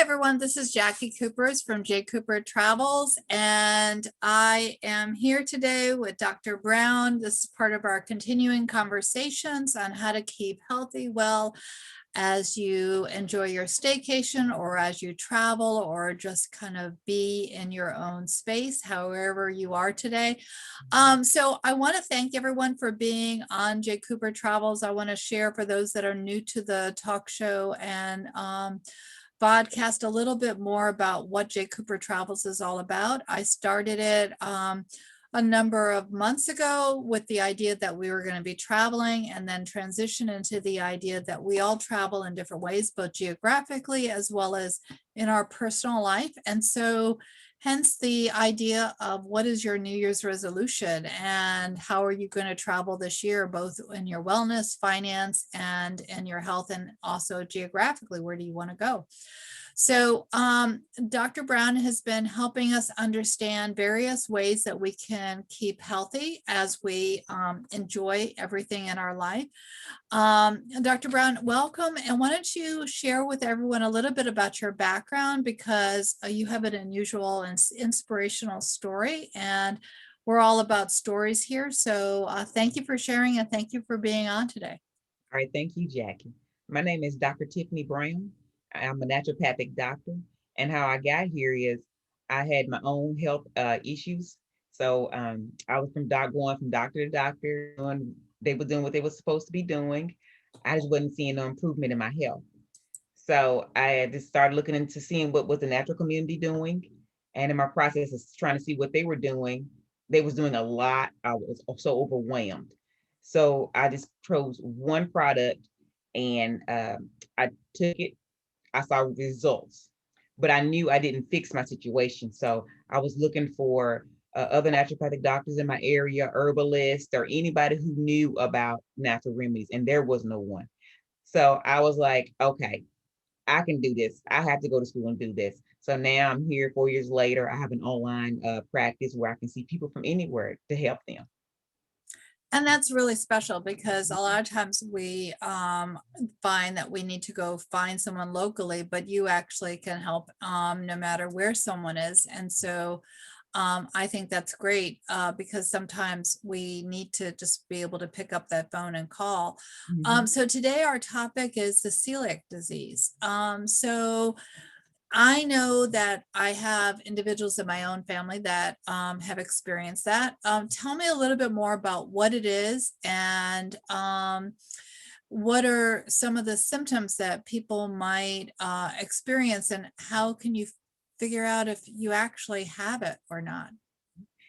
everyone, this is Jacqui Coopers from JCooperTravels, and I am here today with Dr. Brown. This is part of our continuing conversations on how to keep healthy, well, as you enjoy your staycation or as you travel or just kind of be in your own space, however you are today. So I want to thank everyone for being on J Cooper Travels. I want to share for those that are new to the talk show and podcast a little bit more about what J Cooper Travels is all about. I started it a number of months ago with the idea that we were going to be traveling, and then transition into the idea that we all travel in different ways, both geographically as well as in our personal life. And so hence the idea of what is your New Year's resolution and how are you going to travel this year, both in your wellness, finance, and in your health, and also geographically, where do you want to go? So Dr. Brown has been helping us understand various ways that we can keep healthy as we enjoy everything in our life. Dr. Brown, welcome. And why don't you share with everyone a little bit about your background, because you have an unusual and inspirational story, and we're all about stories here. So thank you for sharing, and thank you for being on today. All right, thank you, Jacqui. My name is Dr. Tiffany Brown. I'm a naturopathic doctor, and how I got here is I had my own health issues. So I was going from doctor to doctor, they were doing what they were supposed to be doing. I just wasn't seeing no improvement in my health. So I just started looking into seeing what was the natural community doing, and in my process of trying to see what they were doing, they was doing a lot. I was so overwhelmed. So I just chose one product, and I took it. I saw results, but I knew I didn't fix my situation. So I was looking for other naturopathic doctors in my area, herbalists, or anybody who knew about natural remedies, and there was no one. So I was like, okay, I can do this. I have to go to school and do this. So now I'm here 4 years later. I have an online practice where I can see people from anywhere to help them. And that's really special, because a lot of times we find that we need to go find someone locally, but you actually can help no matter where someone is. And so I think that's great, because sometimes we need to just be able to pick up that phone and call. So today our topic is the celiac disease. So I know that I have individuals in my own family that have experienced that. Tell me a little bit more about what it is, and what are some of the symptoms that people might experience, and how can you figure out if you actually have it or not?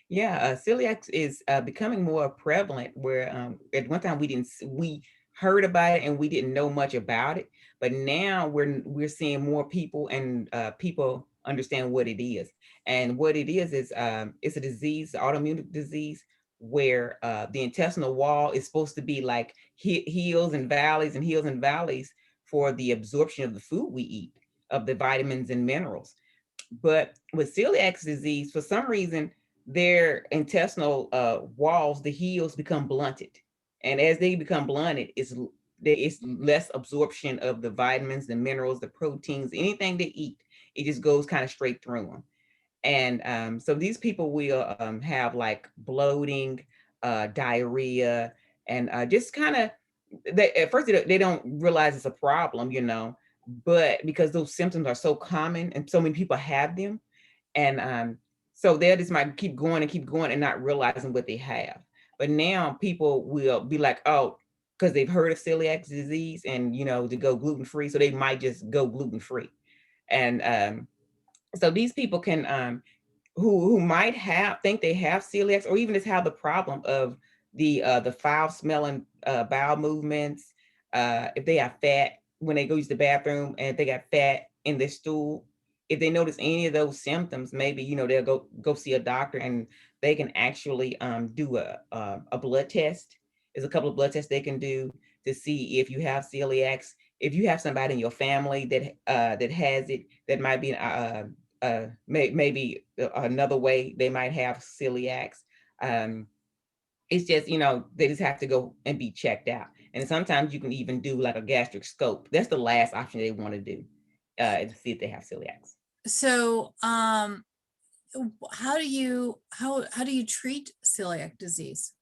Yeah, celiac is becoming more prevalent. Where at one time we heard about it and we didn't know much about it, but now we're seeing more people, and people understand what it is. And what it is it's a disease, autoimmune disease, where the intestinal wall is supposed to be like hills and valleys and hills and valleys for the absorption of the food we eat, of the vitamins and minerals. But with celiac disease, for some reason, their intestinal walls, the heels, become blunted, and as they become blunted, there is less absorption of the vitamins, the minerals, the proteins, anything they eat. It just goes kind of straight through them, and so these people will have like bloating, diarrhea, and just kind of. At first they don't realize it's a problem, but because those symptoms are so common and so many people have them, and so they just might keep going and not realizing what they have. But now people will be like, oh, because they've heard of celiac disease, and to go gluten free, so they might just go gluten free. And so these people can who might have think they have celiac, or even just have the problem of the foul smelling bowel movements, if they have fat when they go use the bathroom, and if they got fat in their stool, if they notice any of those symptoms, maybe they'll go see a doctor, and they can actually do a blood test. There's a couple of blood tests they can do to see if you have celiac. If you have somebody in your family that has it, that might be maybe another way they might have celiacs. It's just, they just have to go and be checked out. And sometimes you can even do like a gastric scope. That's the last option they want to do. to see if they have celiacs. So, how do you treat celiac disease?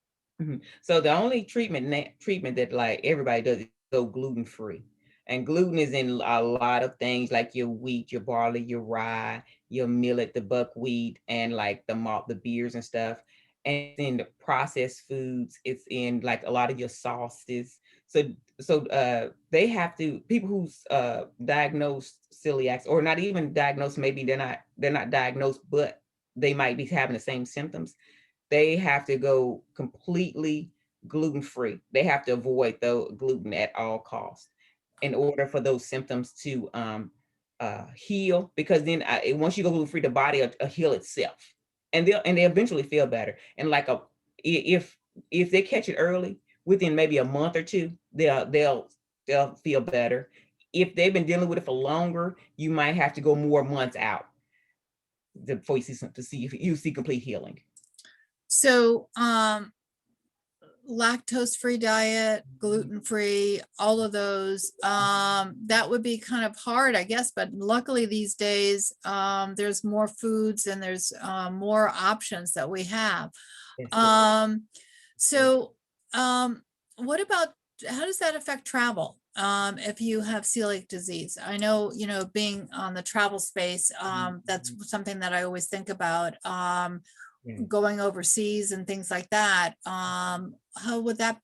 So the only treatment that like everybody does is go gluten free, and gluten is in a lot of things like your wheat, your barley, your rye, your millet, the buckwheat, and like the malt, the beers and stuff. And it's in the processed foods. It's in like a lot of your sauces. So they have to, people who's diagnosed celiacs or not even diagnosed, maybe they're not diagnosed, but they might be having the same symptoms. They have to go completely gluten free. They have to avoid the gluten at all costs in order for those symptoms to heal. Because then once you go gluten free, the body will heal itself, and they eventually feel better. And like if they catch it early, within maybe a month or two, they'll feel better. If they've been dealing with it for longer, you might have to go more months out before you see to see if you see complete healing. So, lactose-free diet, gluten-free, all of those, that would be kind of hard, I guess, but luckily these days, there's more foods and there's more options that we have. That's good. So, what about, how does that affect travel? If you have celiac disease? I know, being on the travel space, that's something that I always think about. Yeah. Going overseas and things like that. How would that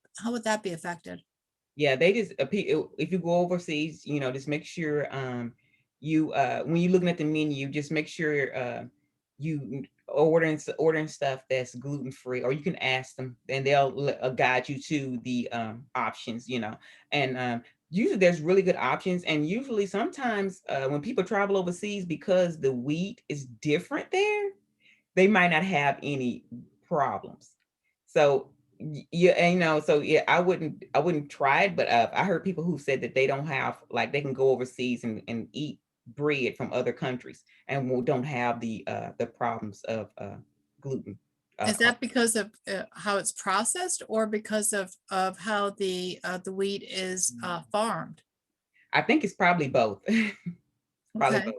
be affected? Yeah, they just if you go overseas, just make sure you when you're looking at the menu, just make sure you ordering stuff that's gluten free, or you can ask them, and they'll guide you to the options, and usually there's really good options, and usually sometimes when people travel overseas, because the wheat is different there, they might not have any problems. So yeah, and, so yeah, I wouldn't try it, but I heard people who said that they don't have, like, they can go overseas and eat bread from other countries and don't have the problems of gluten. Is that because of how it's processed, or because of how the wheat is farmed? I think it's probably both. Probably Okay. both.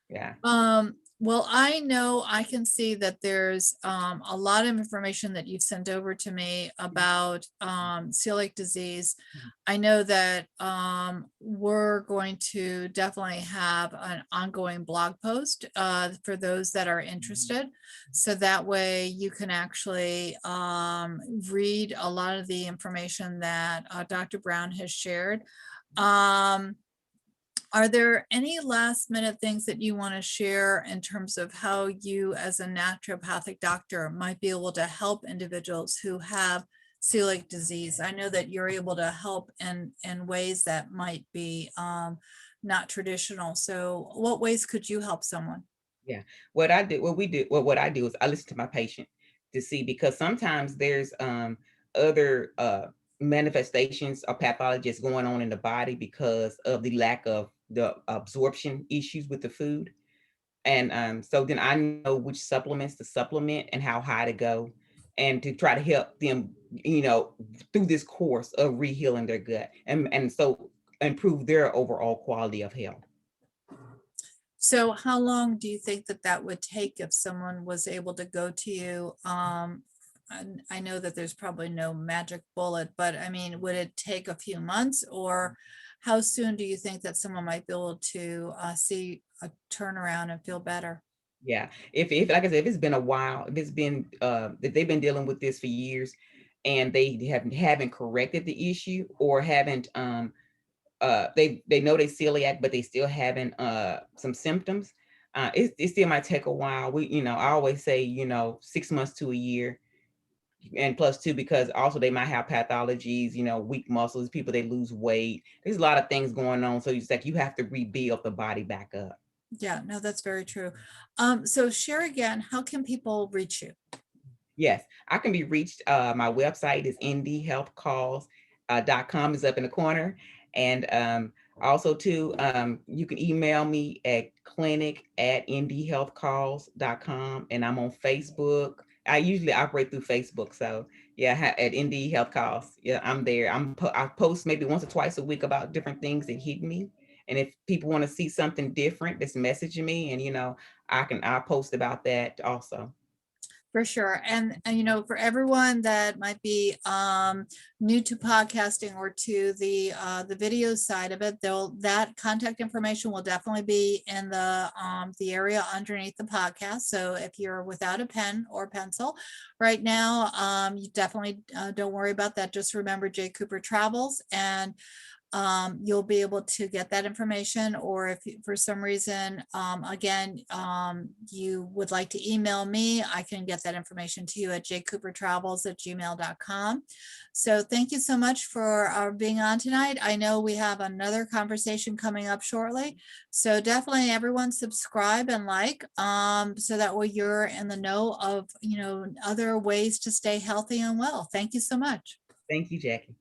Yeah, yeah. Well, I know I can see that there's a lot of information that you've sent over to me about celiac disease. I know that we're going to definitely have an ongoing blog post for those that are interested. So that way you can actually read a lot of the information that Dr. Brown has shared. Are there any last minute things that you want to share in terms of how you, as a naturopathic doctor, might be able to help individuals who have celiac disease? I know that you're able to help in ways that might be not traditional. So what ways could you help someone? Yeah. What I do is I listen to my patient to see, because sometimes there's other manifestations or pathologies going on in the body because of the lack of the absorption issues with the food. And so then I know which supplements to supplement and how high to go, and to try to help them, through this course of rehealing their gut, and so improve their overall quality of health. So how long do you think that that would take if someone was able to go to you? And I know that there's probably no magic bullet, but I mean, would it take a few months, or how soon do you think that someone might be able to see a turnaround and feel better? Yeah. If like I said, if it's been a while, if it's been if they've been dealing with this for years and they haven't corrected the issue, or haven't they know they celiac, but they still having some symptoms, it still might take a while. I always say, 6 months to a year, and plus two, because also they might have pathologies, weak muscles, people, they lose weight. There's a lot of things going on. So it's like you have to rebuild the body back up. Yeah, no, that's very true. So share again, how can people reach you? Yes, I can be reached. My website is ndhealthcalls.com, is up in the corner. And also too, you can email me at clinic@ndhealthcalls.com, and I'm on Facebook. I usually operate through Facebook. So yeah, at ND Health Calls. Yeah, I'm there. I post maybe once or twice a week about different things that hit me. And if people want to see something different, just messaging me, and I'll post about that also. For sure. And for everyone that might be new to podcasting or to the video side of it, that contact information will definitely be in the area underneath the podcast. So if you're without a pen or pencil right now, you definitely don't worry about that. Just remember J Cooper Travels, and you'll be able to get that information. Or if for some reason, again, you would like to email me, I can get that information to you at jcoopertravels@gmail.com. So thank you so much for being on tonight. I know we have another conversation coming up shortly. So definitely everyone subscribe and like, so that way you're in the know of, other ways to stay healthy and well. Thank you so much. Thank you, Jacqui.